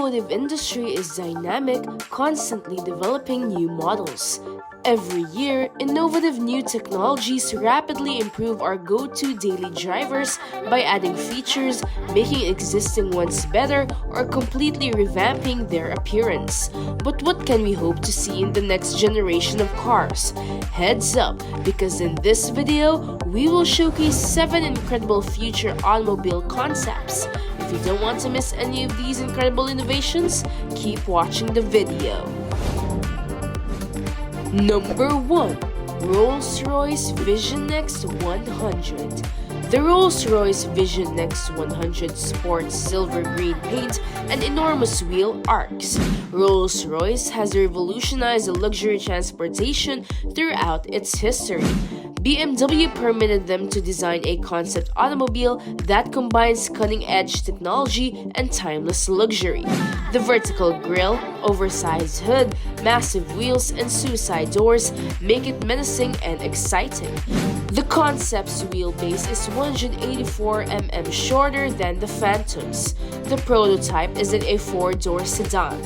automotive industry is dynamic, constantly developing new models. Every year, innovative new technologies rapidly improve our go-to daily drivers by adding features, making existing ones better, or completely revamping their appearance. But what can we hope to see in the next generation of cars? Heads up, because in this video, we will showcase 7 incredible future automobile concepts. If you don't want to miss any of these incredible innovations, keep watching the video. Number 1. Rolls-Royce Vision X100. The Rolls-Royce Vision X100 sports silver green paint and enormous wheel arcs. Rolls-Royce has revolutionized luxury transportation throughout its history. BMW permitted them to design a concept automobile that combines cutting-edge technology and timeless luxury. The vertical grille, oversized hood, massive wheels, and suicide doors make it menacing and exciting. The concept's wheelbase is 184 mm shorter than the Phantom's. The prototype is in a 4-door sedan.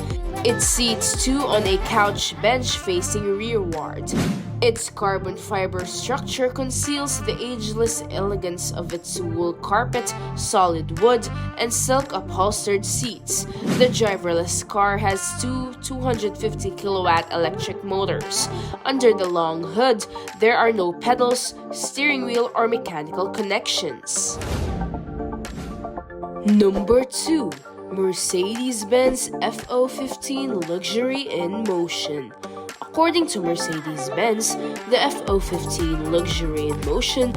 It seats 2 on a couch bench facing rearward. Its carbon fiber structure conceals the ageless elegance of its wool carpet, solid wood, and silk upholstered seats. The driverless car has 2 250 kilowatt electric motors. Under the long hood, there are no pedals, steering wheel, or mechanical connections. Number 2. Mercedes-Benz FO15 Luxury in Motion. According to Mercedes-Benz, the FO15 Luxury in Motion,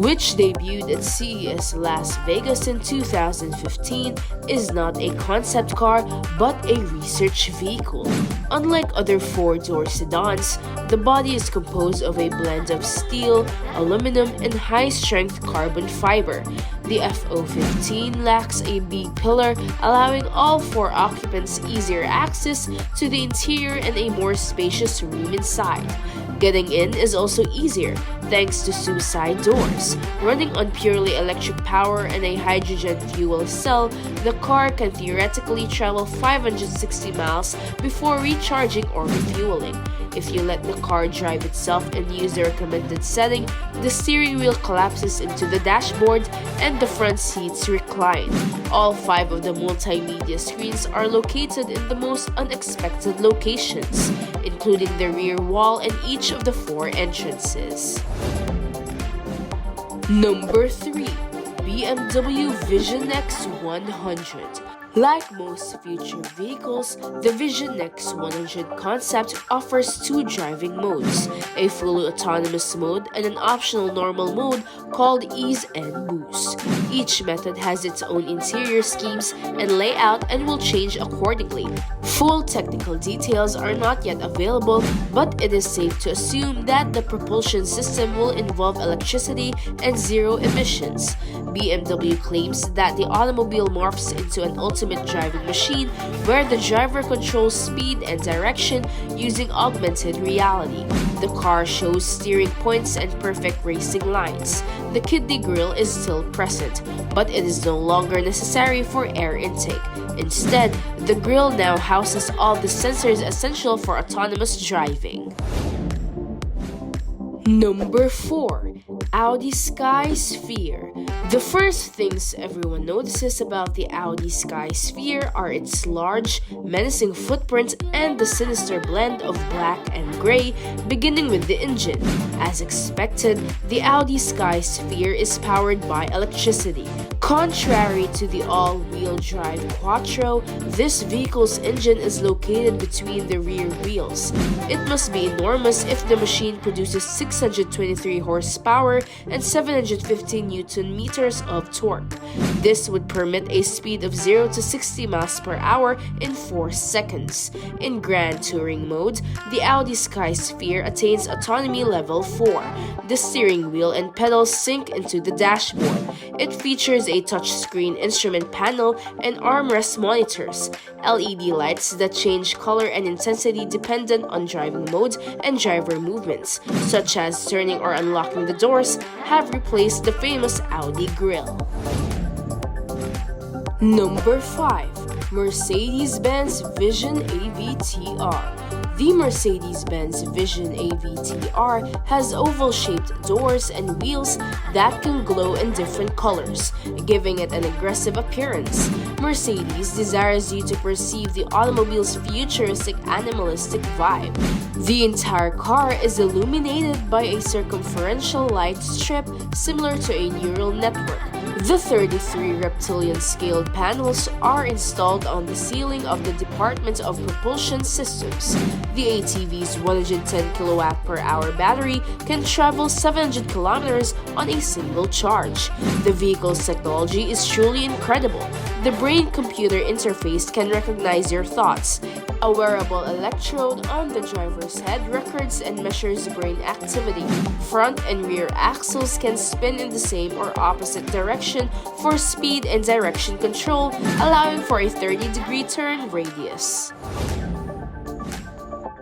which debuted at CES Las Vegas in 2015, is not a concept car but a research vehicle. Unlike other 4-door sedans, the body is composed of a blend of steel, aluminum, and high-strength carbon fiber. The FO15 lacks a B-pillar, allowing all 4 occupants easier access to the interior and a more spacious room inside. Getting in is also easier thanks to suicide doors. Running on purely electric power and a hydrogen fuel cell, the car can theoretically travel 560 miles before recharging or refueling. If you let the car drive itself and use the recommended setting, the steering wheel collapses into the dashboard and the front seats recline. All 5 of the multimedia screens are located in the most unexpected locations, including the rear wall and each of the 4 entrances. Number 3. BMW Vision X100. Like most future vehicles, the Vision X100 concept offers 2 driving modes, a fully autonomous mode and an optional normal mode called Ease and Boost. Each method has its own interior schemes and layout and will change accordingly. Full technical details are not yet available, but it is safe to assume that the propulsion system will involve electricity and zero emissions. BMW claims that the automobile morphs into an ultimate driving machine where the driver controls speed and direction using augmented reality. The car shows steering points and perfect racing lines. The kidney grille is still present, but it is no longer necessary for air intake. Instead, the grille now houses all the sensors essential for autonomous driving. Number 4. Audi Sky Sphere. The first things everyone notices about the Audi Sky Sphere are its large, menacing footprint and the sinister blend of black and gray, beginning with the engine. As expected, the Audi Sky Sphere is powered by electricity. Contrary to the all-wheel drive Quattro, this vehicle's engine is located between the rear wheels. It must be enormous if the machine produces 623 horsepower and 750 Newton meters of torque. This would permit a speed of 0 to 60 miles per hour in 4 seconds. In Grand Touring mode, the Audi Sky Sphere attains autonomy level 4. The steering wheel and pedals sink into the dashboard. It features a touchscreen instrument panel and armrest monitors, LED lights that change color and intensity dependent on driving mode and driver movements, such as turning or unlocking the doors, have replaced the famous Audi grille. Number 5. Mercedes-Benz Vision AVTR. The Mercedes-Benz Vision AVTR has oval-shaped doors and wheels that can glow in different colors, giving it an aggressive appearance. Mercedes desires you to perceive the automobile's futuristic animalistic vibe. The entire car is illuminated by a circumferential light strip similar to a neural network. The 33 reptilian-scaled panels are installed on the ceiling of the Department of Propulsion Systems. The ATV's 110 kWh battery can travel 700 kilometers on a single charge. The vehicle's technology is truly incredible. The brain-computer interface can recognize your thoughts. A wearable electrode on the driver's head records and measures brain activity. Front and rear axles can spin in the same or opposite direction for speed and direction control, allowing for a 30-degree turn radius.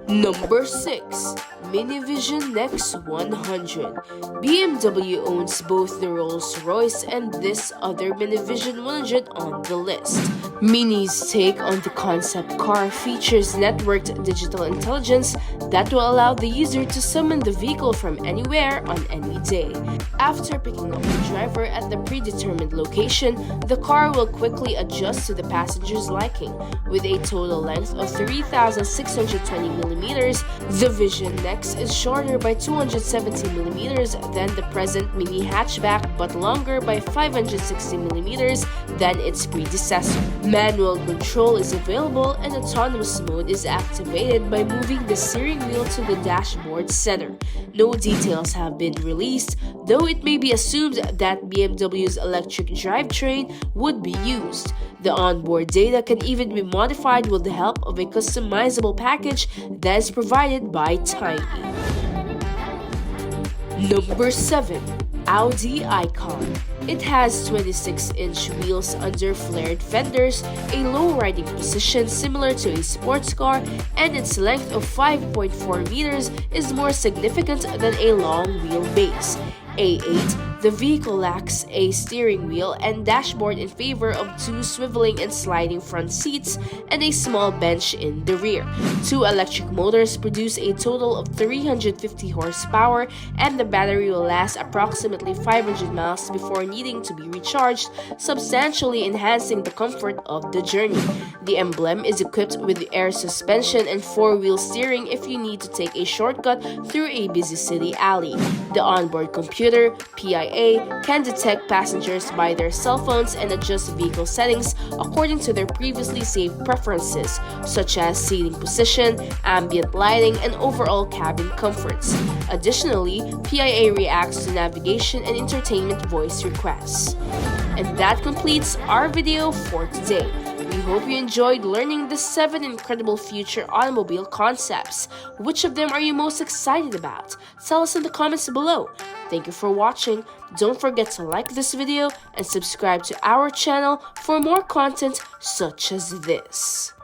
Number 6. MINIVISION X100. BMW owns both the Rolls-Royce and this other MINIVISION 100 on the list. Mini's take on the concept car features networked digital intelligence that will allow the user to summon the vehicle from anywhere on any day. After picking up the driver at the predetermined location, the car will quickly adjust to the passenger's liking. With a total length of 3,620 millimeters, the Vision X is shorter by 270 millimeters than the present mini hatchback but longer by 560 millimeters than its predecessor. Manual control is available and autonomous mode is activated by moving the steering wheel to the dashboard center. No details have been released, though it may be assumed that BMW's electric drivetrain would be used. The onboard data can even be modified with the help of a customizable package that is provided by Tiny. Number 7. Audi ICON. It has 26-inch wheels under flared fenders, a low riding position similar to a sports car, and its length of 5.4 meters is more significant than a long wheelbase. A8, the vehicle lacks a steering wheel and dashboard in favor of two swiveling and sliding front seats and a small bench in the rear. Two electric motors produce a total of 350 horsepower, and the battery will last approximately 500 miles before needing to be recharged, substantially enhancing the comfort of the journey. The emblem is equipped with air suspension and four-wheel steering if you need to take a shortcut through a busy city alley. The onboard computer, PIA, can detect passengers by their cell phones and adjust vehicle settings according to their previously saved preferences, such as seating position, ambient lighting, and overall cabin comforts. Additionally, PIA reacts to navigation and entertainment voice requests. And that completes our video for today. We hope you enjoyed learning the 7 incredible future automobile concepts. Which of them are you most excited about? Tell us in the comments below. Thank you for watching. Don't forget to like this video and subscribe to our channel for more content such as this.